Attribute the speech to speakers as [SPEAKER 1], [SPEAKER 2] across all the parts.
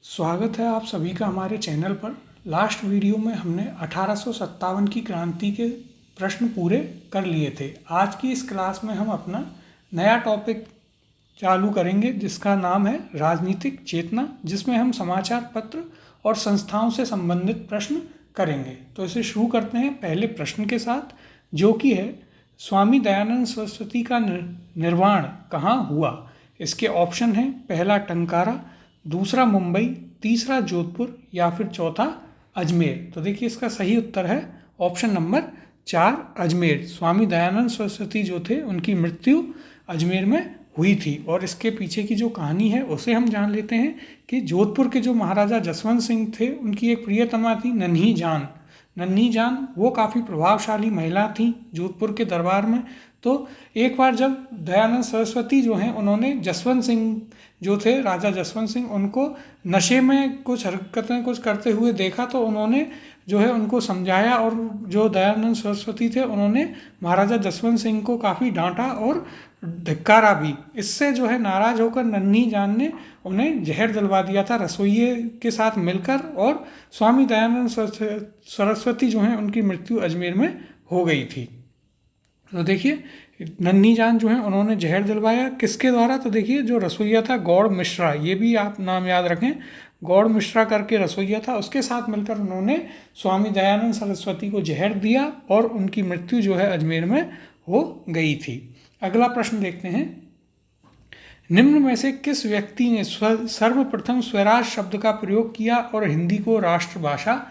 [SPEAKER 1] स्वागत है आप सभी का हमारे चैनल पर। लास्ट वीडियो में हमने 1857 की क्रांति के प्रश्न पूरे कर लिए थे। आज की इस क्लास में हम अपना नया टॉपिक चालू करेंगे जिसका नाम है राजनीतिक चेतना, जिसमें हम समाचार पत्र और संस्थाओं से संबंधित प्रश्न करेंगे। तो इसे शुरू करते हैं पहले प्रश्न के साथ, जो कि है स्वामी दयानंद सरस्वती का निर्वाण कहाँ हुआ। इसके ऑप्शन हैं पहला टंकारा, दूसरा मुंबई, तीसरा जोधपुर या फिर चौथा अजमेर। तो देखिए इसका सही उत्तर है ऑप्शन नंबर 4 अजमेर। स्वामी दयानंद सरस्वती जो थे उनकी मृत्यु अजमेर में हुई थी। और इसके पीछे की जो कहानी है उसे हम जान लेते हैं कि जोधपुर के जो महाराजा जसवंत सिंह थे उनकी एक प्रियतमा थी नन्ही जान। नन्ही जान वो काफ़ी प्रभावशाली महिला थी जोधपुर के दरबार में। तो एक बार जब दयानंद सरस्वती जो हैं उन्होंने जसवंत सिंह जो थे, राजा जसवंत सिंह, उनको नशे में कुछ हरकतें कुछ करते हुए देखा, तो उन्होंने जो है उनको समझाया। और जो दयानंद सरस्वती थे उन्होंने महाराजा जसवंत सिंह को काफ़ी डांटा और धिक्कारा भी। इससे जो है नाराज होकर नन्ही जान ने उन्हें जहर दिलवा दिया था रसोइये के साथ मिलकर, और स्वामी दयानंद सरस्वती जो हैं उनकी मृत्यु अजमेर में हो गई थी। तो देखिए नन्ही जान जो है उन्होंने जहर दिलवाया किसके द्वारा, तो देखिए जो रसोइया था गौड़ मिश्रा, ये भी आप नाम याद रखें, गौड़ मिश्रा करके रसोइया था, उसके साथ मिलकर उन्होंने स्वामी दयानंद सरस्वती को जहर दिया और उनकी मृत्यु जो है अजमेर में हो गई थी। अगला प्रश्न देखते हैं, निम्न में से किस व्यक्ति ने सर्वप्रथम स्वराज शब्द का प्रयोग किया और हिंदी को राष्ट्रभाषा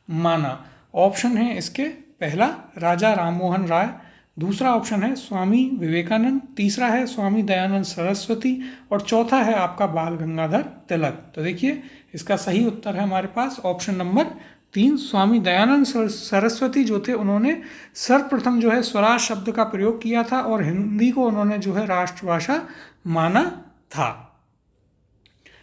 [SPEAKER 1] माना। ऑप्शन है इसके पहला राजा राममोहन राय, दूसरा ऑप्शन है स्वामी विवेकानंद, तीसरा है स्वामी दयानंद सरस्वती और चौथा है आपका बाल गंगाधर तिलक। तो देखिए इसका सही उत्तर है हमारे पास ऑप्शन नंबर 3 स्वामी दयानंद सरस्वती जो थे उन्होंने सर्वप्रथम जो है स्वराज शब्द का प्रयोग किया था और हिंदी को उन्होंने जो है राष्ट्रभाषा माना था।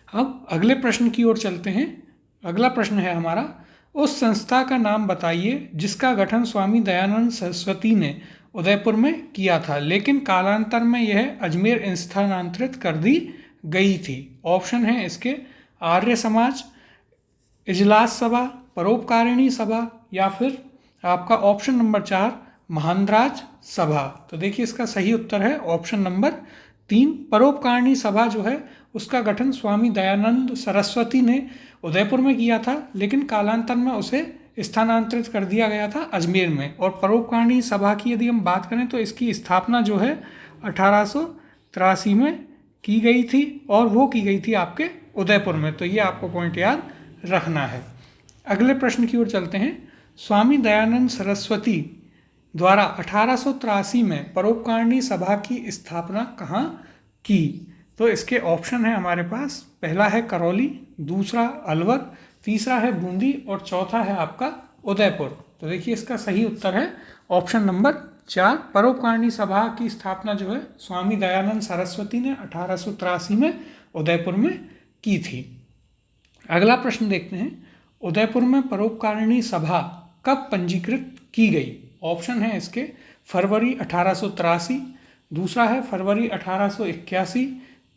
[SPEAKER 1] अब अगले प्रश्न की ओर चलते हैं। अगला प्रश्न है हमारा, उस संस्था का नाम बताइए जिसका गठन स्वामी दयानंद सरस्वती ने उदयपुर में किया था, लेकिन कालांतर में यह अजमेर स्थानांतरित कर दी गई थी। ऑप्शन है इसके आर्य समाज, इजलास सभा, परोपकारिणी सभा या फिर आपका ऑप्शन नंबर 4 महानराज सभा। तो देखिए इसका सही उत्तर है ऑप्शन नंबर 3 परोपकारिणी सभा जो है उसका गठन स्वामी दयानंद सरस्वती ने उदयपुर में किया था, लेकिन कालांतर में उसे स्थानांतरित कर दिया गया था अजमेर में। और परोपकारिणी सभा की यदि हम बात करें तो इसकी स्थापना जो है 1883 में की गई थी और वो की गई थी आपके उदयपुर में। तो ये आपको पॉइंट याद रखना है। अगले प्रश्न की ओर चलते हैं, स्वामी दयानंद सरस्वती द्वारा 1883 में परोपकारिणी सभा की स्थापना कहाँ की। तो इसके ऑप्शन है हमारे पास, पहला है करौली, दूसरा अलवर, तीसरा है बूंदी और चौथा है आपका उदयपुर। तो देखिए इसका सही उत्तर है ऑप्शन नंबर 4 परोपकारिणी सभा की स्थापना जो है स्वामी दयानंद सरस्वती ने 1883 में उदयपुर में की थी। अगला प्रश्न देखते हैं, उदयपुर में परोपकारिणी सभा कब पंजीकृत की गई। ऑप्शन है इसके फरवरी 1883, दूसरा है फरवरी 1881,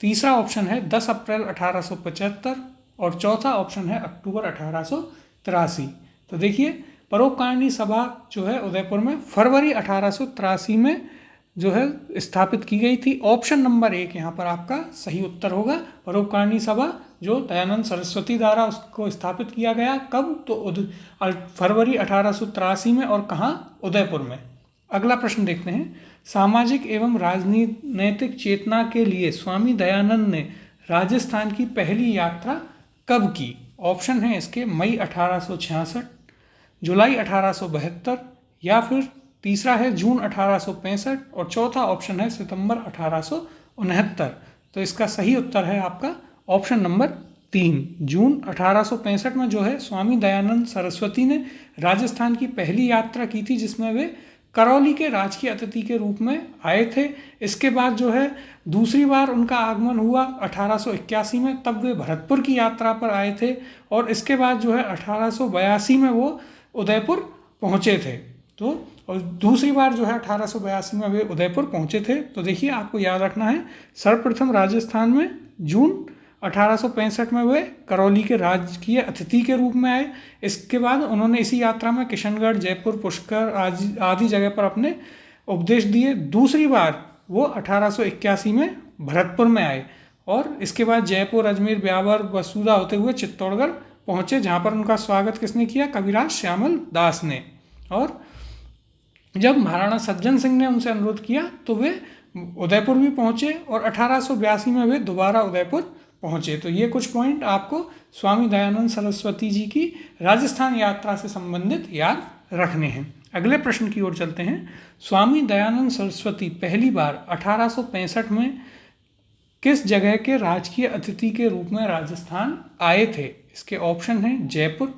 [SPEAKER 1] तीसरा ऑप्शन है 10 अप्रैल 1875 और चौथा ऑप्शन है अक्टूबर 1883। तो देखिए परोपकारिणी सभा जो है उदयपुर में फरवरी 1883 में जो है स्थापित की गई थी। ऑप्शन नंबर 1 यहाँ पर आपका सही उत्तर होगा। परोपकारिणी सभा जो दयानंद सरस्वती द्वारा उसको स्थापित किया गया, कब, तो फरवरी 1883 में, और कहाँ, उदयपुर में। अगला प्रश्न देखते हैं, सामाजिक एवं राजनीतिक चेतना के लिए स्वामी दयानंद ने राजस्थान की पहली यात्रा कब की। ऑप्शन है इसके मई 1866, जुलाई 1872 या फिर तीसरा है जून 1865 और चौथा ऑप्शन है सितंबर 1869। तो इसका सही उत्तर है आपका ऑप्शन नंबर 3 जून 1865 में जो है स्वामी दयानंद सरस्वती ने राजस्थान की पहली यात्रा की थी, जिसमें वे करौली के राजकीय अतिथि के रूप में आए थे। इसके बाद जो है दूसरी बार उनका आगमन हुआ 1881 में, तब वे भरतपुर की यात्रा पर आए थे और इसके बाद जो है 1882 में वो उदयपुर पहुँचे थे। तो और दूसरी बार जो है 1882 में वे उदयपुर पहुँचे थे। तो देखिए आपको याद रखना है सर्वप्रथम राजस्थान में जून 1865 में वे करौली के राजकीय अतिथि के रूप में आए। इसके बाद उन्होंने इसी यात्रा में किशनगढ़, जयपुर, पुष्कर आदि जगह पर अपने उपदेश दिए। दूसरी बार वो 1881 में भरतपुर में आए और इसके बाद जयपुर, अजमेर, ब्यावर, बसूदा होते हुए चित्तौड़गढ़ पहुँचे, जहाँ पर उनका स्वागत किसने किया? कविराज श्यामल दास ने। और जब महाराणा सज्जन सिंह ने उनसे अनुरोध किया तो वे उदयपुर भी पहुँचे और 1882 में वे दोबारा उदयपुर पहुँचे। तो ये कुछ पॉइंट आपको स्वामी दयानंद सरस्वती जी की राजस्थान यात्रा से संबंधित याद रखने हैं। अगले प्रश्न की ओर चलते हैं। स्वामी दयानंद सरस्वती पहली बार 1865 में किस जगह के राजकीय अतिथि के रूप में राजस्थान आए थे? इसके ऑप्शन हैं जयपुर,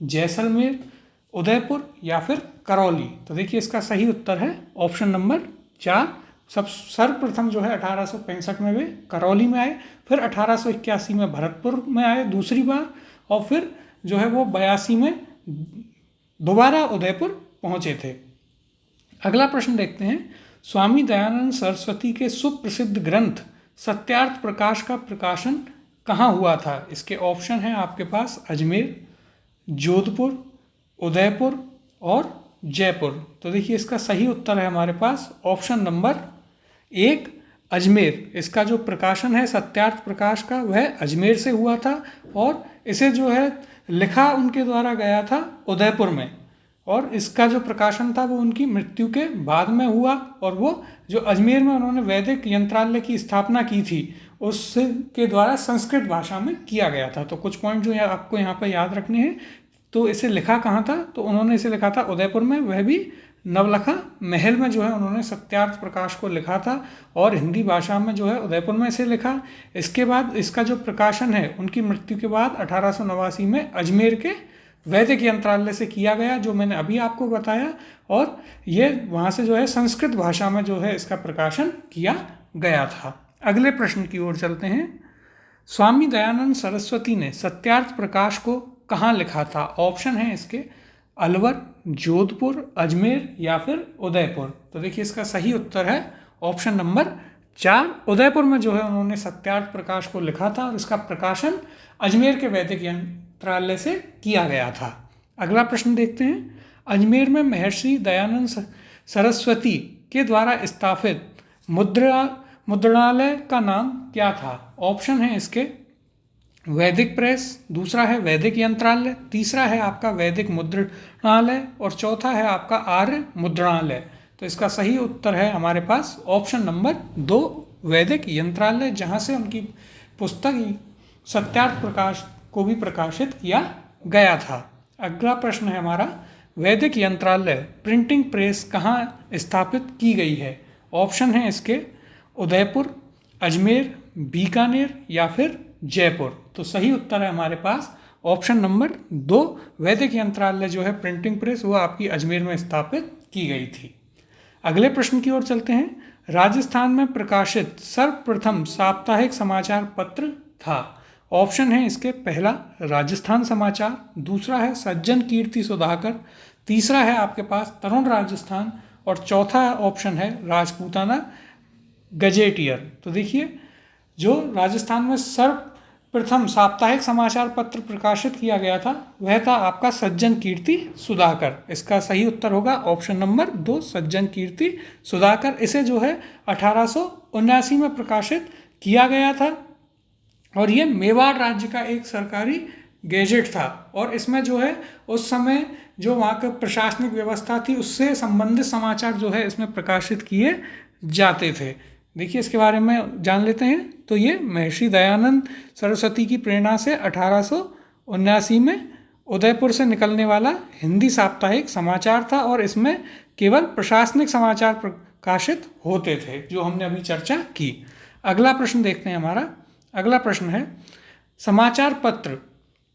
[SPEAKER 1] जैसलमेर, उदयपुर या फिर करौली। तो देखिए इसका सही उत्तर है ऑप्शन नंबर 4। सर्वप्रथम जो है 1865 में वे करौली में आए, फिर 1881 में भरतपुर में आए दूसरी बार, और फिर जो है वो 82 में दोबारा उदयपुर पहुँचे थे। अगला प्रश्न देखते हैं। स्वामी दयानंद सरस्वती के सुप्रसिद्ध ग्रंथ सत्यार्थ प्रकाश का प्रकाशन कहाँ हुआ था? इसके ऑप्शन हैं आपके पास अजमेर, जोधपुर, उदयपुर और जयपुर। तो देखिए इसका सही उत्तर है हमारे पास ऑप्शन नंबर 1 अजमेर। इसका जो प्रकाशन है सत्यार्थ प्रकाश का वह अजमेर से हुआ था और इसे जो है लिखा उनके द्वारा गया था उदयपुर में, और इसका जो प्रकाशन था वो उनकी मृत्यु के बाद में हुआ। और वो जो अजमेर में उन्होंने वैदिक यंत्रालय की स्थापना की थी उसके द्वारा संस्कृत भाषा में किया गया था। तो कुछ पॉइंट जो है आपको यहाँ पर याद रखने हैं। तो इसे लिखा कहाँ था? तो उन्होंने इसे लिखा था उदयपुर में, वह भी नवलखा महल में जो है उन्होंने सत्यार्थ प्रकाश को लिखा था और हिंदी भाषा में जो है उदयपुर में इसे लिखा। इसके बाद इसका जो प्रकाशन है उनकी मृत्यु के बाद 1889 में अजमेर के वैदिक यंत्रालय से किया गया, जो मैंने अभी आपको बताया, और ये वहाँ से जो है संस्कृत भाषा में जो है इसका प्रकाशन किया गया था। अगले प्रश्न की ओर चलते हैं। स्वामी दयानंद सरस्वती ने सत्यार्थ प्रकाश को कहाँ लिखा था? ऑप्शन है इसके अलवर, जोधपुर, अजमेर या फिर उदयपुर। तो देखिए इसका सही उत्तर है ऑप्शन नंबर 4 उदयपुर में जो है उन्होंने सत्यार्थ प्रकाश को लिखा था और इसका प्रकाशन अजमेर के वैदिक यंत्रालय से किया गया था। अगला प्रश्न देखते हैं। अजमेर में महर्षि दयानंद सरस्वती के द्वारा स्थापित मुद्रणालय का नाम क्या था? ऑप्शन है इसके वैदिक प्रेस, दूसरा है वैदिक यंत्रालय, तीसरा है आपका वैदिक मुद्रणालय और चौथा है आपका आर्य मुद्रणालय। तो इसका सही उत्तर है हमारे पास ऑप्शन नंबर 2 वैदिक यंत्रालय, जहाँ से उनकी पुस्तक सत्यार्थ प्रकाश को भी प्रकाशित किया गया था। अगला प्रश्न है हमारा, वैदिक यंत्रालय प्रिंटिंग प्रेस कहाँ स्थापित की गई है? ऑप्शन है इसके उदयपुर, अजमेर, बीकानेर या फिर जयपुर। तो सही उत्तर है हमारे पास ऑप्शन नंबर 2 वैदिक यंत्रालय जो है प्रिंटिंग प्रेस वो आपकी अजमेर में स्थापित की गई थी। अगले प्रश्न की ओर चलते हैं। राजस्थान में प्रकाशित सर्वप्रथम साप्ताहिक समाचार पत्र था? ऑप्शन है इसके पहला राजस्थान समाचार, दूसरा है सज्जन कीर्ति सुधाकर, तीसरा है आपके पास तरुण राजस्थान और चौथा ऑप्शन है राजपूताना गजेटियर। तो देखिए जो राजस्थान में सर्वप्रथम साप्ताहिक समाचार पत्र प्रकाशित किया गया था वह था आपका सज्जन कीर्ति सुधाकर। इसका सही उत्तर होगा ऑप्शन नंबर 2 सज्जन कीर्ति सुधाकर। इसे जो है 1879 में प्रकाशित किया गया था और ये मेवाड़ राज्य का एक सरकारी गैजेट था और इसमें जो है उस समय जो वहाँ का प्रशासनिक व्यवस्था थी उससे संबंधित समाचार जो है इसमें प्रकाशित किए जाते थे। देखिए इसके बारे में जान लेते हैं। तो ये महर्षि दयानंद सरस्वती की प्रेरणा से 1879 में उदयपुर से निकलने वाला हिंदी साप्ताहिक समाचार था और इसमें केवल प्रशासनिक समाचार प्रकाशित होते थे, जो हमने अभी चर्चा की। अगला प्रश्न देखते हैं हमारा। अगला प्रश्न है, समाचार पत्र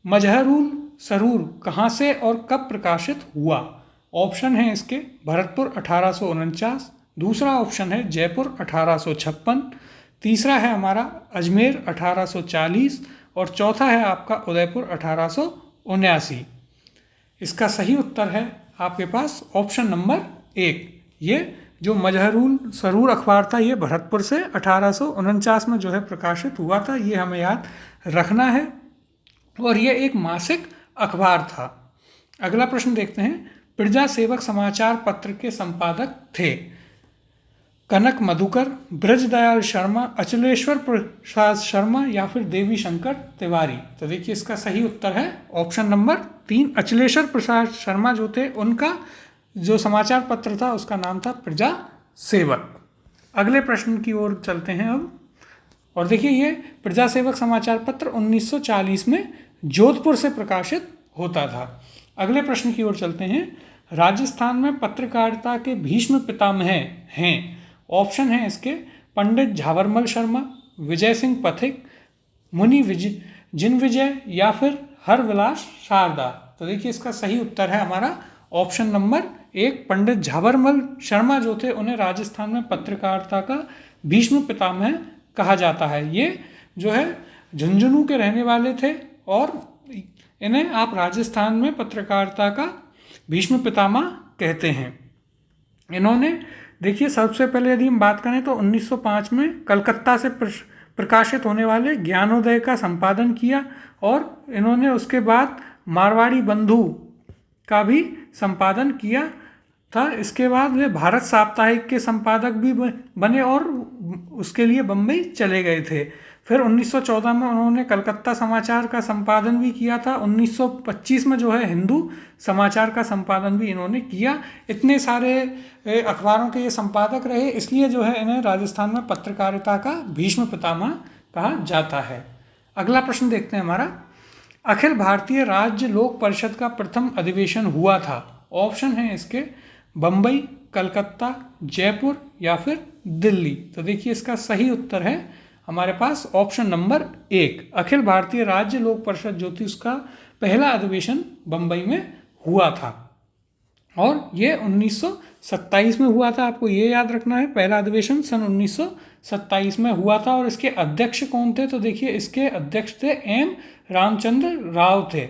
[SPEAKER 1] मजहरूल सरूर कहाँ से और कब प्रकाशित हुआ? ऑप्शन है इसके भरतपुर 1849, दूसरा ऑप्शन है जयपुर 1856, तीसरा है हमारा अजमेर 1840 और चौथा है आपका उदयपुर 1879। इसका सही उत्तर है आपके पास ऑप्शन नंबर 1, ये जो मजहरूल सरूर अखबार था ये भरतपुर से 1849 में जो है प्रकाशित हुआ था, ये हमें याद रखना है। और ये एक मासिक अखबार था। अगला प्रश्न देखते हैं, प्रजा सेवक समाचार पत्र के संपादक थे कनक मधुकर, ब्रजदयाल शर्मा, अचलेश्वर प्रसाद शर्मा या फिर देवी शंकर तिवारी। तो देखिए इसका सही उत्तर है ऑप्शन नंबर 3, अचलेश्वर प्रसाद शर्मा जो थे उनका जो समाचार पत्र था उसका नाम था प्रजा सेवक। अगले प्रश्न की ओर चलते हैं अब, और देखिए ये प्रजा सेवक समाचार पत्र 1940 में जोधपुर से प्रकाशित होता था। अगले प्रश्न की ओर चलते हैं, राजस्थान में पत्रकारिता के भीष्म पितामह हैं। ऑप्शन है इसके पंडित झाबरमल शर्मा, विजय सिंह पथिक, मुनि जिनविजय या फिर हरविलास शारदा। तो देखिए इसका सही उत्तर है हमारा ऑप्शन नंबर 1, पंडित झाबरमल शर्मा जो थे उन्हें राजस्थान में पत्रकारिता का भीष्म पितामह कहा जाता है। ये जो है झुंझुनू के रहने वाले थे और इन्हें आप राजस्थान में पत्रकारिता का भीष्म पितामह कहते हैं। इन्होंने देखिए सबसे पहले यदि हम बात करें तो 1905 में कलकत्ता से प्रकाशित होने वाले ज्ञानोदय का संपादन किया और इन्होंने उसके बाद मारवाड़ी बंधु का भी संपादन किया था। इसके बाद वे भारत साप्ताहिक के संपादक भी बने और उसके लिए बम्बई चले गए थे। फिर 1914 में उन्होंने कलकत्ता समाचार का संपादन भी किया था। 1925 में जो है हिंदू समाचार का संपादन भी इन्होंने किया। इतने सारे अखबारों के ये संपादक रहे, इसलिए जो है इन्हें राजस्थान में पत्रकारिता का भीष्म पितामह कहा जाता है। अगला प्रश्न देखते हैं हमारा, अखिल भारतीय राज्य लोक परिषद का प्रथम अधिवेशन हुआ था। ऑप्शन है इसके बम्बई, कलकत्ता, जयपुर या फिर दिल्ली। तो देखिए इसका सही उत्तर है हमारे पास ऑप्शन नंबर 1, अखिल भारतीय राज्य लोक परिषद जो थी उसका पहला अधिवेशन बम्बई में हुआ था और ये 1927 में हुआ था। आपको ये याद रखना है, पहला अधिवेशन सन 1927 में हुआ था। और इसके अध्यक्ष कौन थे? तो देखिए इसके अध्यक्ष थे एम रामचंद्र राव थे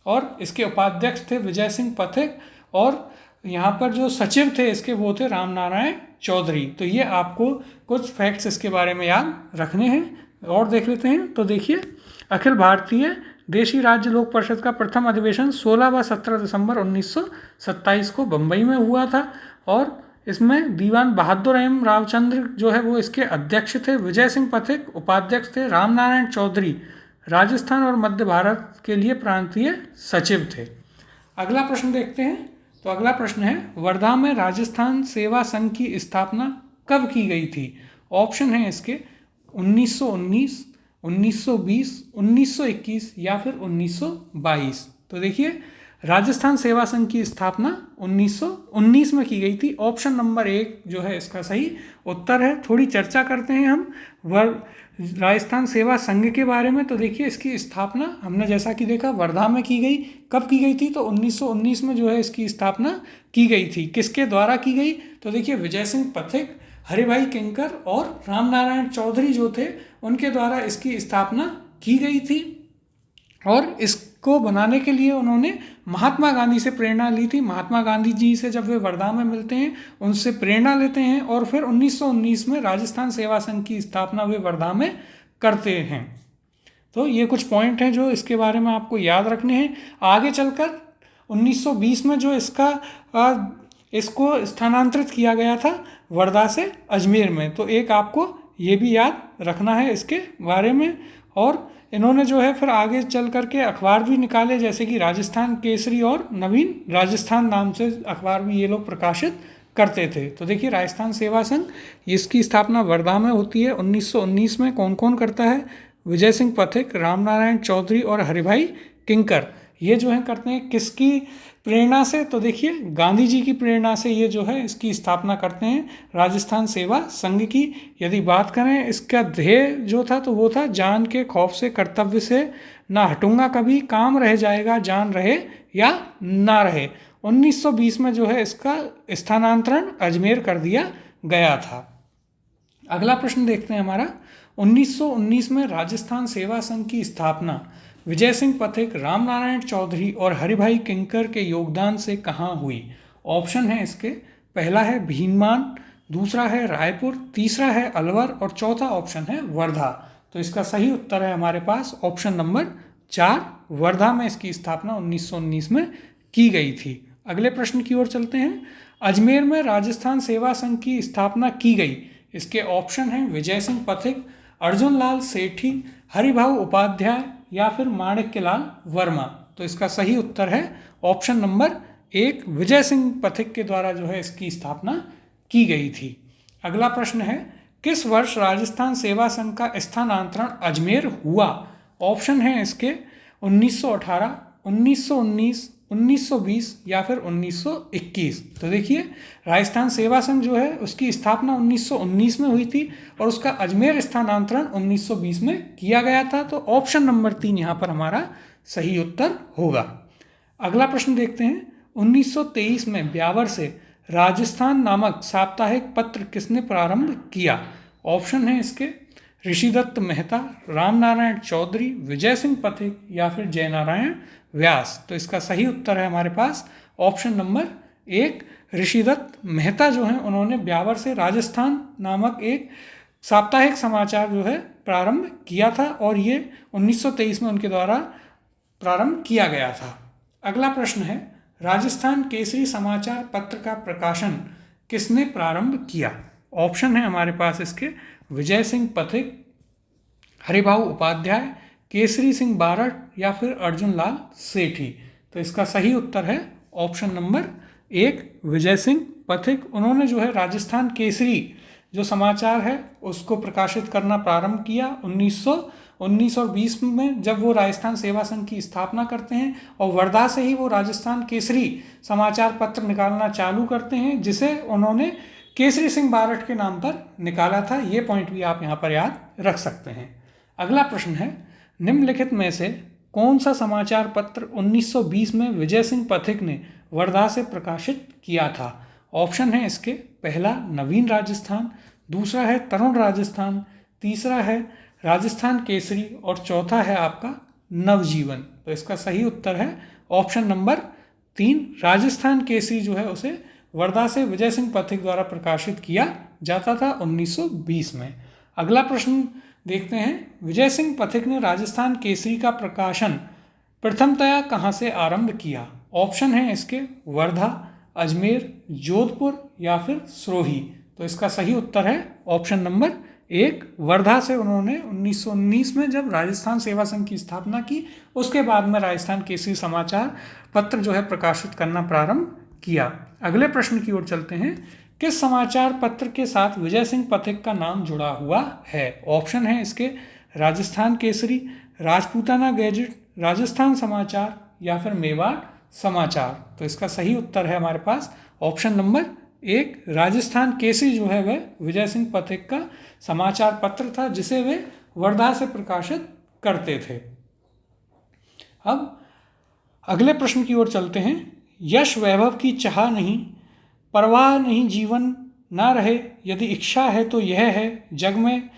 [SPEAKER 1] और इसके उपाध्यक्ष थे विजय सिंह पथिक और यहाँ पर जो सचिव थे इसके वो थे राम नारायण चौधरी। तो ये आपको कुछ फैक्ट्स इसके बारे में याद रखने हैं और देख लेते हैं। तो देखिए अखिल भारतीय देशी राज्य लोक परिषद का प्रथम अधिवेशन 16 व 17 दिसंबर 1927 को बम्बई में हुआ था और इसमें दीवान बहादुर एम रामचंद्र जो है वो इसके अध्यक्ष थे, विजय सिंह पथिक उपाध्यक्ष थे, राम नारायण चौधरी राजस्थान और मध्य भारत के लिए प्रांतीय सचिव थे। अगला प्रश्न देखते हैं। तो अगला प्रश्न है, वर्धा में राजस्थान सेवा संघ की स्थापना कब की गई थी? ऑप्शन है इसके 1919, 1920, 1921 या फिर 1922। तो देखिए राजस्थान सेवा संघ की स्थापना 1919 में की गई थी। ऑप्शन नंबर 1 जो है इसका सही उत्तर है। थोड़ी चर्चा करते हैं हम राजस्थान सेवा संघ के बारे में। तो देखिए इसकी स्थापना हमने जैसा कि देखा वर्धा में की गई। कब की गई थी? तो 1919 में जो है इसकी स्थापना की गई थी। किसके द्वारा की गई? तो देखिए विजय सिंह पथिक, हरिभाई किंकर और राम नारायण चौधरी जो थे उनके द्वारा इसकी स्थापना की गई थी और इसको बनाने के लिए उन्होंने महात्मा गांधी से प्रेरणा ली थी। महात्मा गांधी जी से जब वे वर्धा में मिलते हैं उनसे प्रेरणा लेते हैं और फिर 1919 में राजस्थान सेवा संघ की स्थापना वे वर्धा में करते हैं। तो ये कुछ पॉइंट हैं जो इसके बारे में आपको याद रखने हैं। आगे चलकर 1920 में जो इसको स्थानांतरित किया गया था वर्धा से अजमेर में। तो एक आपको ये भी याद रखना है इसके बारे में। और इन्होंने जो है फिर आगे चल करके अखबार भी निकाले, जैसे कि राजस्थान केसरी और नवीन राजस्थान नाम से अखबार भी ये लोग प्रकाशित करते थे। तो देखिए राजस्थान सेवा संघ इसकी स्थापना वर्धा में होती है 1919 में। कौन कौन करता है? विजय सिंह पथिक, राम नारायण चौधरी और हरिभाई किंकर, ये जो है करते हैं। किसकी प्रेरणा से? तो देखिए गांधी जी की प्रेरणा से ये जो है इसकी स्थापना करते हैं राजस्थान सेवा संघ की। यदि बात करें इसका ध्येय जो था तो वो था, जान के खौफ से कर्तव्य से ना हटूंगा कभी, काम रह जाएगा जान रहे या ना रहे। 1920 में जो है इसका स्थानांतरण अजमेर कर दिया गया था। अगला प्रश्न देखते हैं हमारा, 1919 में राजस्थान सेवा संघ की स्थापना विजय सिंह पथिक, राम नारायण चौधरी और हरिभाई किंकर के योगदान से कहाँ हुई? ऑप्शन है इसके पहला है भीनमाल, दूसरा है रायपुर, तीसरा है अलवर और चौथा ऑप्शन है वर्धा। तो इसका सही उत्तर है हमारे पास ऑप्शन नंबर 4, वर्धा में इसकी स्थापना 1919 में की गई थी। अगले प्रश्न की ओर चलते हैं। अजमेर में राजस्थान सेवा संघ की स्थापना की गई। इसके ऑप्शन हैं विजय सिंह पथिक, अर्जुन लाल सेठी, हरिभाऊ उपाध्याय या फिर माणिक्यलाल वर्मा। तो इसका सही उत्तर है ऑप्शन नंबर 1, विजय सिंह पथिक के द्वारा जो है इसकी स्थापना की गई थी। अगला प्रश्न है, किस वर्ष राजस्थान सेवा संघ का स्थानांतरण अजमेर हुआ? ऑप्शन है इसके 1918, 1919, 1920 या फिर 1921। तो देखिए, राजस्थान सेवा संघ जो है उसकी स्थापना 1919 में हुई थी और उसका अजमेर स्थानांतरण 1920 में किया गया था। तो ऑप्शन नंबर 3 यहाँ पर हमारा सही उत्तर होगा। अगला प्रश्न देखते हैं। 1923 में ब्यावर से राजस्थान नामक साप्ताहिक पत्र किसने प्रारंभ किया? ऑप्शन है इसके ऋषिदत्त मेहता, रामनारायण चौधरी, विजय सिंह पथिक या फिर जयनारायण व्यास। तो इसका सही उत्तर है हमारे पास ऑप्शन नंबर 1, ऋषिदत्त मेहता जो हैं उन्होंने ब्यावर से राजस्थान नामक एक साप्ताहिक समाचार जो है प्रारंभ किया था और ये 1923 में उनके द्वारा प्रारंभ किया गया था। अगला प्रश्न है, राजस्थान केसरी समाचार पत्र का प्रकाशन किसने प्रारंभ किया? ऑप्शन है हमारे पास इसके विजय सिंह पथिक, हरिभाऊ उपाध्याय, केसरी सिंह बारट या फिर अर्जुन लाल सेठी। तो इसका सही उत्तर है ऑप्शन नंबर 1, विजय सिंह पथिक। उन्होंने जो है राजस्थान केसरी जो समाचार है उसको प्रकाशित करना प्रारंभ किया 1919 और 20 में, जब वो राजस्थान सेवा संघ की स्थापना करते हैं और वर्धा से ही वो राजस्थान केसरी समाचार पत्र निकालना चालू करते हैं, जिसे उन्होंने केसरी सिंह बारट के नाम पर निकाला था। ये पॉइंट भी आप यहाँ पर याद रख सकते हैं। अगला प्रश्न है, निम्नलिखित में से कौन सा समाचार पत्र 1920 में विजय सिंह पथिक ने वर्धा से प्रकाशित किया था? ऑप्शन है इसके पहला नवीन राजस्थान, दूसरा है तरुण राजस्थान, तीसरा है राजस्थान केसरी और चौथा है आपका नवजीवन। तो इसका सही उत्तर है ऑप्शन नंबर 3, राजस्थान केसरी जो है उसे वर्धा से विजय सिंह पथिक द्वारा प्रकाशित किया जाता था 1920 में। अगला प्रश्न देखते हैं, विजय सिंह पथिक ने राजस्थान केसरी का प्रकाशन प्रथमतया कहाँ से आरंभ किया? ऑप्शन है इसके वर्धा, अजमेर, जोधपुर या फिर सिरोही। तो इसका सही उत्तर है ऑप्शन नंबर 1, वर्धा से उन्होंने 1919 में जब राजस्थान सेवा संघ की स्थापना की उसके बाद में राजस्थान केसरी समाचार पत्र जो है प्रकाशित करना प्रारंभ किया। अगले प्रश्न की ओर चलते हैं, किस समाचार पत्र के साथ विजय सिंह पथिक का नाम जुड़ा हुआ है? ऑप्शन है इसके राजस्थान केसरी, राजपूताना गैजेट, राजस्थान समाचार या फिर मेवाड़ समाचार। तो इसका सही उत्तर है हमारे पास ऑप्शन नंबर 1, राजस्थान केसरी जो है वह विजय सिंह पथिक का समाचार पत्र था जिसे वे वर्धा से प्रकाशित करते थे। अब अगले प्रश्न की ओर चलते हैं, यश वैभव की चाह नहीं, परवाह नहीं जीवन ना रहे, यदि इच्छा है तो यह है, जग में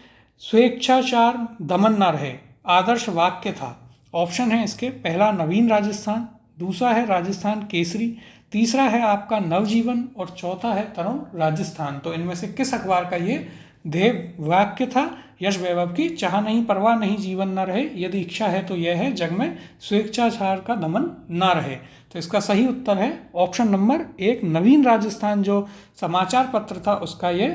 [SPEAKER 1] स्वेच्छाचार दमन ना रहे, आदर्श वाक्य था। ऑप्शन है इसके पहला नवीन राजस्थान, दूसरा है राजस्थान केसरी, तीसरा है आपका नवजीवन और चौथा है तरुण राजस्थान। तो इनमें से किस अखबार का ये ध्येय वाक्य था? यश वैभव की चाह नहीं, परवाह नहीं जीवन न रहे, यदि इच्छा है तो यह है, जग में स्वेच्छाचार का दमन ना रहे। तो इसका सही उत्तर है ऑप्शन नंबर 1, नवीन राजस्थान जो समाचार पत्र था उसका ये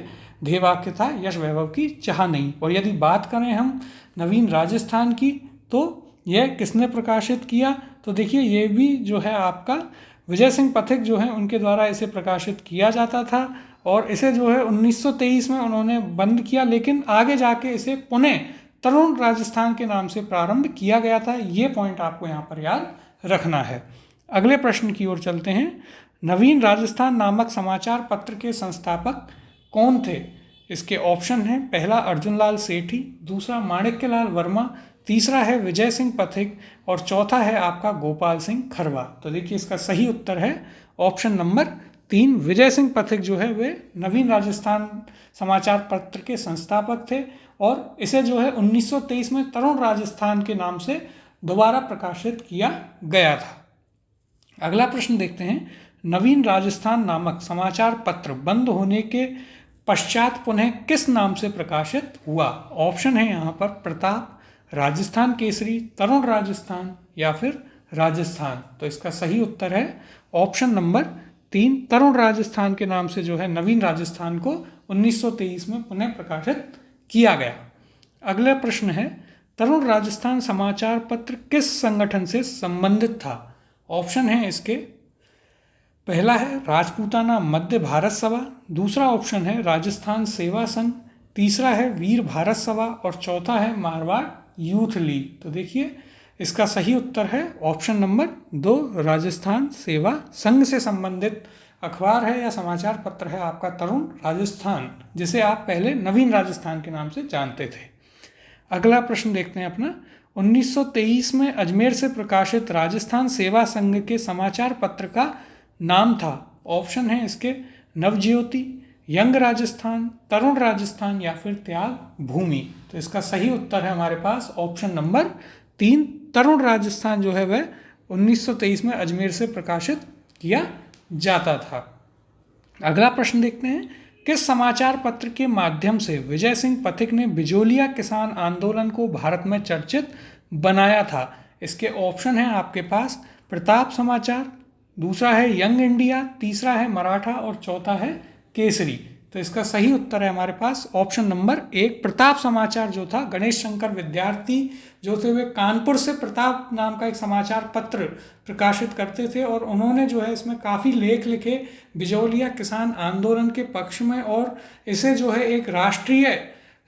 [SPEAKER 1] ध्येय वाक्य था, यश वैभव की चाह नहीं। और यदि बात करें हम नवीन राजस्थान की तो यह किसने प्रकाशित किया? तो देखिए, ये भी जो है आपका विजय सिंह पथिक जो है उनके द्वारा इसे प्रकाशित किया जाता था और इसे जो है 1923 में उन्होंने बंद किया, लेकिन आगे जाके इसे पुनः तरुण राजस्थान के नाम से प्रारंभ किया गया था। ये पॉइंट आपको यहाँ पर याद रखना है। अगले प्रश्न की ओर चलते हैं, नवीन राजस्थान नामक समाचार पत्र के संस्थापक कौन थे? इसके ऑप्शन हैं, पहला अर्जुन लाल सेठी, दूसरा माणिक्यलाल वर्मा, तीसरा है विजय सिंह पथिक और चौथा है आपका गोपाल सिंह खरवा। तो देखिए, इसका सही उत्तर है ऑप्शन नंबर 3, विजय सिंह पथिक जो है वे नवीन राजस्थान समाचार पत्र के संस्थापक थे और इसे जो है 1923 में तरुण राजस्थान के नाम से दोबारा प्रकाशित किया गया था। अगला प्रश्न देखते हैं, नवीन राजस्थान नामक समाचार पत्र बंद होने के पश्चात पुनः किस नाम से प्रकाशित हुआ? ऑप्शन है यहाँ पर प्रताप, राजस्थान केसरी, तरुण राजस्थान या फिर राजस्थान। तो इसका सही उत्तर है ऑप्शन नंबर 3, तरुण राजस्थान के नाम से जो है नवीन राजस्थान को 1923 में पुनः प्रकाशित किया गया। अगला प्रश्न है, तरुण राजस्थान समाचार पत्र किस संगठन से संबंधित था? ऑप्शन है इसके, पहला है राजपूताना मध्य भारत सभा, दूसरा ऑप्शन है राजस्थान सेवा संघ, तीसरा है वीर भारत सभा और चौथा है मारवाड़ यूथ लीग। तो देखिए इसका सही उत्तर है ऑप्शन नंबर 2, राजस्थान सेवा संघ से संबंधित अखबार है या समाचार पत्र है आपका तरुण राजस्थान, जिसे आप पहले नवीन राजस्थान के नाम से जानते थे। अगला प्रश्न देखते हैं अपना, 1923 में अजमेर से प्रकाशित राजस्थान सेवा संघ के समाचार पत्र का नाम था। ऑप्शन है इसके नवज्योति, यंग राजस्थान, तरुण राजस्थान या फिर त्याग भूमि। तो इसका सही उत्तर है हमारे पास ऑप्शन नंबर 3, तरुण राजस्थान जो है वह 1923 में अजमेर से प्रकाशित किया जाता था। अगला प्रश्न देखते हैं, किस समाचार पत्र के माध्यम से विजय सिंह पथिक ने बिजोलिया किसान आंदोलन को भारत में चर्चित बनाया था? इसके ऑप्शन हैं आपके पास प्रताप समाचार, दूसरा है यंग इंडिया, तीसरा है मराठा और चौथा है केसरी। तो इसका सही उत्तर है हमारे पास ऑप्शन नंबर 1, प्रताप समाचार जो था गणेश शंकर विद्यार्थी जो थे वे कानपुर से प्रताप नाम का एक समाचार पत्र प्रकाशित करते थे और उन्होंने जो है इसमें काफ़ी लेख लिखे बिजोलिया किसान आंदोलन के पक्ष में और इसे जो है एक राष्ट्रीय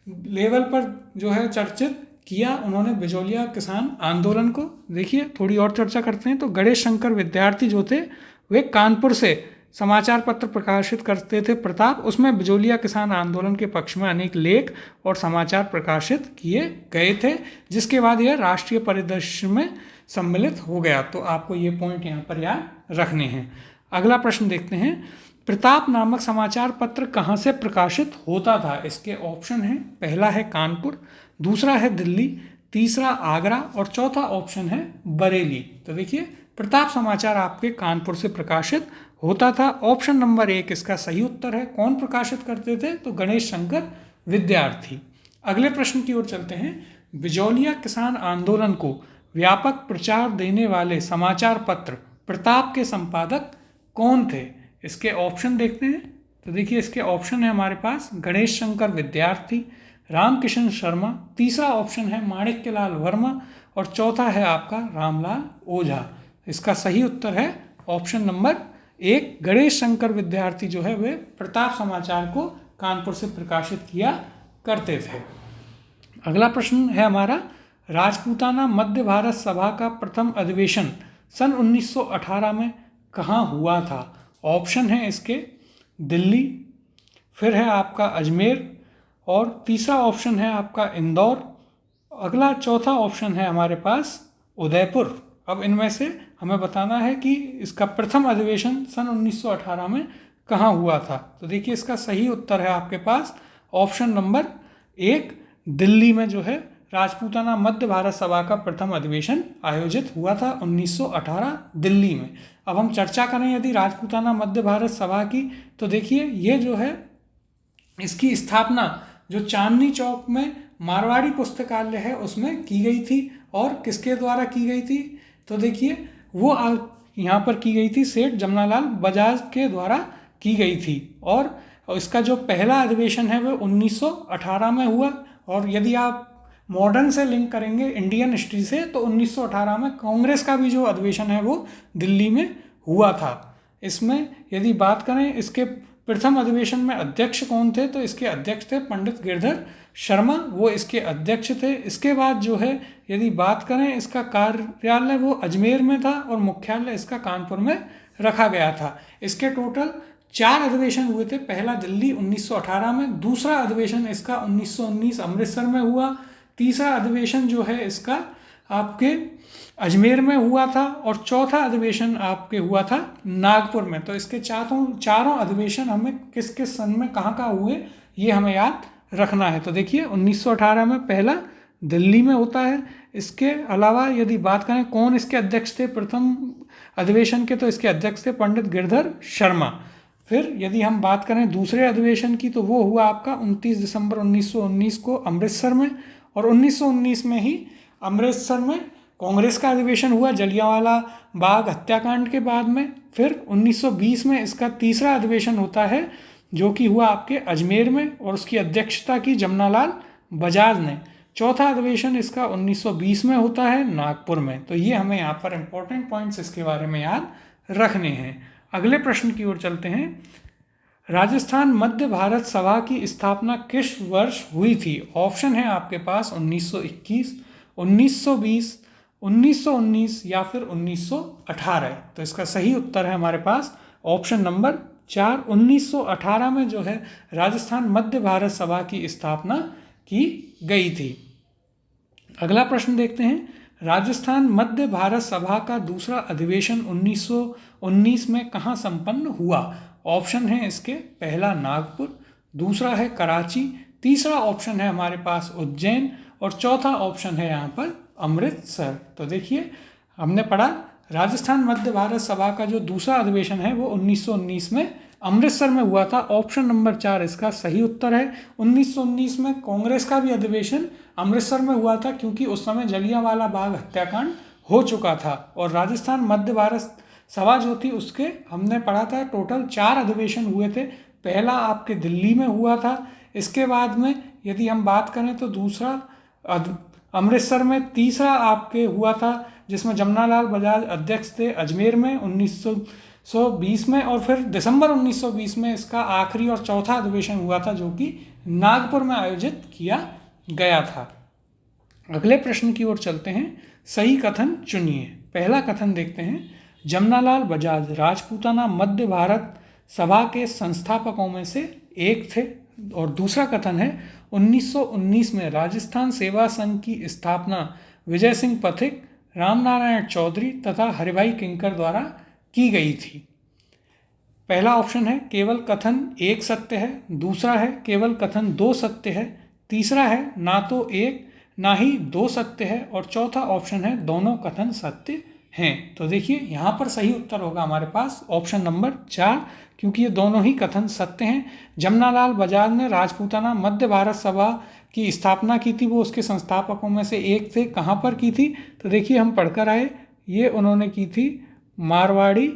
[SPEAKER 1] लेवल पर जो है चर्चित किया उन्होंने बिजोलिया किसान आंदोलन को। देखिए थोड़ी और चर्चा करते हैं तो गणेश शंकर विद्यार्थी जो थे वे कानपुर से समाचार पत्र प्रकाशित करते थे प्रताप, उसमें बिजोलिया किसान आंदोलन के पक्ष में अनेक लेख और समाचार प्रकाशित किए गए थे, जिसके बाद यह राष्ट्रीय परिदृश्य में सम्मिलित हो गया। तो आपको ये पॉइंट यहाँ पर याद रखने हैं। अगला प्रश्न देखते हैं, प्रताप नामक समाचार पत्र कहाँ से प्रकाशित होता था? इसके ऑप्शन हैं, पहला है कानपुर, दूसरा है दिल्ली, तीसरा आगरा और चौथा ऑप्शन है बरेली। तो देखिए प्रताप समाचार आपके कानपुर से प्रकाशित होता था। ऑप्शन नंबर 1 इसका सही उत्तर है। कौन प्रकाशित करते थे? तो गणेश शंकर विद्यार्थी। अगले प्रश्न की ओर चलते हैं, बिजोलिया किसान आंदोलन को व्यापक प्रचार देने वाले समाचार पत्र प्रताप के संपादक कौन थे? इसके ऑप्शन देखते हैं। तो देखिए इसके ऑप्शन है हमारे पास गणेश शंकर विद्यार्थी, रामकिशन शर्मा, तीसरा ऑप्शन है माणिक्यलाल वर्मा और चौथा है आपका रामलाल ओझा। इसका सही उत्तर है ऑप्शन नंबर 1, गणेश शंकर विद्यार्थी जो है वे प्रताप समाचार को कानपुर से प्रकाशित किया करते थे। अगला प्रश्न है हमारा, राजपूताना मध्य भारत सभा का प्रथम अधिवेशन सन 1918 में कहाँ हुआ था? ऑप्शन है इसके दिल्ली, फिर है आपका अजमेर और तीसरा ऑप्शन है आपका इंदौर, अगला चौथा ऑप्शन है हमारे पास उदयपुर। अब इनमें से हमें बताना है कि इसका प्रथम अधिवेशन सन 1918 में कहाँ हुआ था। तो देखिए इसका सही उत्तर है आपके पास ऑप्शन नंबर 1, दिल्ली में जो है राजपूताना मध्य भारत सभा का प्रथम अधिवेशन आयोजित हुआ था 1918 दिल्ली में। अब हम चर्चा करें यदि राजपूताना मध्य भारत सभा की, तो देखिए ये जो है इसकी स्थापना जो चांदनी चौक में मारवाड़ी पुस्तकालय है उसमें की गई थी और किसके द्वारा की गई थी? तो देखिए वो यहाँ पर की गई थी सेठ जमनालाल बजाज के द्वारा की गई थी और इसका जो पहला अधिवेशन है वो 1918 में हुआ। और यदि आप मॉडर्न से लिंक करेंगे इंडियन हिस्ट्री से तो 1918 में कांग्रेस का भी जो अधिवेशन है वो दिल्ली में हुआ था। इसमें यदि बात करें इसके प्रथम अधिवेशन में अध्यक्ष कौन थे, तो इसके अध्यक्ष थे पंडित गिरधर शर्मा, वो इसके अध्यक्ष थे। इसके बाद जो है यदि बात करें इसका कार्यालय वो अजमेर में था और मुख्यालय इसका कानपुर में रखा गया था। इसके टोटल 4 अधिवेशन हुए थे। पहला दिल्ली 1918 में, दूसरा अधिवेशन इसका 1919 अमृतसर में हुआ, तीसरा अधिवेशन जो है इसका आपके अजमेर में हुआ था और चौथा अधिवेशन आपके हुआ था नागपुर में। तो इसके चारों अधिवेशन हमें किस किस सन में कहाँ हुए ये हमें याद रखना है। तो देखिए 1918 में पहला दिल्ली में होता है। इसके अलावा यदि बात करें कौन इसके अध्यक्ष थे प्रथम अधिवेशन के तो इसके अध्यक्ष थे पंडित गिरधर शर्मा। फिर यदि हम बात करें दूसरे अधिवेशन की तो वो हुआ आपका 29 दिसंबर 1919 को अमृतसर में, और 1919 में ही अमृतसर में कांग्रेस का अधिवेशन हुआ जलियांवाला बाग हत्याकांड के बाद में। फिर 1920 में इसका तीसरा अधिवेशन होता है जो कि हुआ आपके अजमेर में, और उसकी अध्यक्षता की जमनालाल बजाज ने। चौथा अधिवेशन इसका 1920 में होता है नागपुर में। तो ये हमें यहाँ पर इंपॉर्टेंट पॉइंट्स इसके बारे में याद रखने हैं। अगले प्रश्न की ओर चलते हैं। राजस्थान मध्य भारत सभा की स्थापना किस वर्ष हुई थी? ऑप्शन है आपके पास 1921, 1920, 1919 या फिर 1918। तो इसका सही उत्तर है हमारे पास ऑप्शन नंबर 4, 1918 में जो है राजस्थान मध्य भारत सभा की स्थापना की गई थी। अगला प्रश्न देखते हैं। राजस्थान मध्य भारत सभा का दूसरा अधिवेशन 1919 में कहाँ संपन्न हुआ? ऑप्शन है इसके, पहला नागपुर, दूसरा है कराची, तीसरा ऑप्शन है हमारे पास उज्जैन, और चौथा ऑप्शन है यहाँ पर अमृतसर। तो देखिए हमने पढ़ा राजस्थान मध्य भारत सभा का जो दूसरा अधिवेशन है वो 1919 में अमृतसर में हुआ था। ऑप्शन नंबर 4 इसका सही उत्तर है। 1919 में कांग्रेस का भी अधिवेशन अमृतसर में हुआ था क्योंकि उस समय जलियांवाला बाग हत्याकांड हो चुका था। और राजस्थान मध्य भारत सभा जो थी उसके हमने पढ़ा था टोटल 4 अधिवेशन हुए थे। पहला आपके दिल्ली में हुआ था, इसके बाद में यदि हम बात करें तो दूसरा अमृतसर में, तीसरा आपके हुआ था जिसमें जमनालाल बजाज अध्यक्ष थे अजमेर में 1920 में, और फिर दिसंबर 1920 में इसका आखिरी और चौथा अधिवेशन हुआ था जो कि नागपुर में आयोजित किया गया था। अगले प्रश्न की ओर चलते हैं। सही कथन चुनिए। पहला कथन देखते हैं। जमनालाल बजाज राजपूताना मध्य भारत सभा के संस्थापकों में से एक थे। और दूसरा कथन है 1919 में राजस्थान सेवा संघ की स्थापना विजय सिंह पथिक, रामनारायण चौधरी तथा हरिभाई किंकर द्वारा की गई थी। पहला ऑप्शन है केवल कथन एक सत्य है, दूसरा है केवल कथन 2 सत्य है, तीसरा है ना तो एक ना ही 2 सत्य है, और चौथा ऑप्शन है दोनों कथन सत्य हैं। तो देखिए यहाँ पर सही उत्तर होगा हमारे पास ऑप्शन नंबर 4, क्योंकि ये दोनों ही कथन सत्य हैं। जमनालाल बजाज ने राजपूताना मध्य भारत सभा की स्थापना की थी, वो उसके संस्थापकों में से एक थे। कहाँ पर की थी? तो देखिए हम पढ़कर आए, ये उन्होंने की थी मारवाड़ी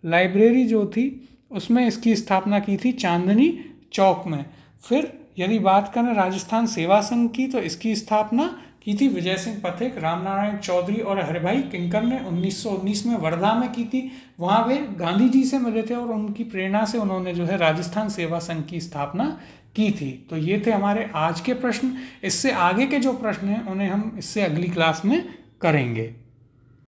[SPEAKER 1] लाइब्रेरी जो थी उसमें इसकी स्थापना की थी चांदनी चौक में। फिर यदि बात करें राजस्थान सेवा संघ की तो इसकी स्थापना की थी विजय सिंह पथिक, रामनारायण चौधरी और हरिभाई किंकर ने 1919 में वर्धा में की थी। वहाँ वे गांधी जी से मिले थे और उनकी प्रेरणा से उन्होंने जो है राजस्थान सेवा संघ की स्थापना की थी। तो ये थे हमारे आज के प्रश्न। इससे आगे के जो प्रश्न हैं उन्हें हम इससे अगली क्लास में करेंगे।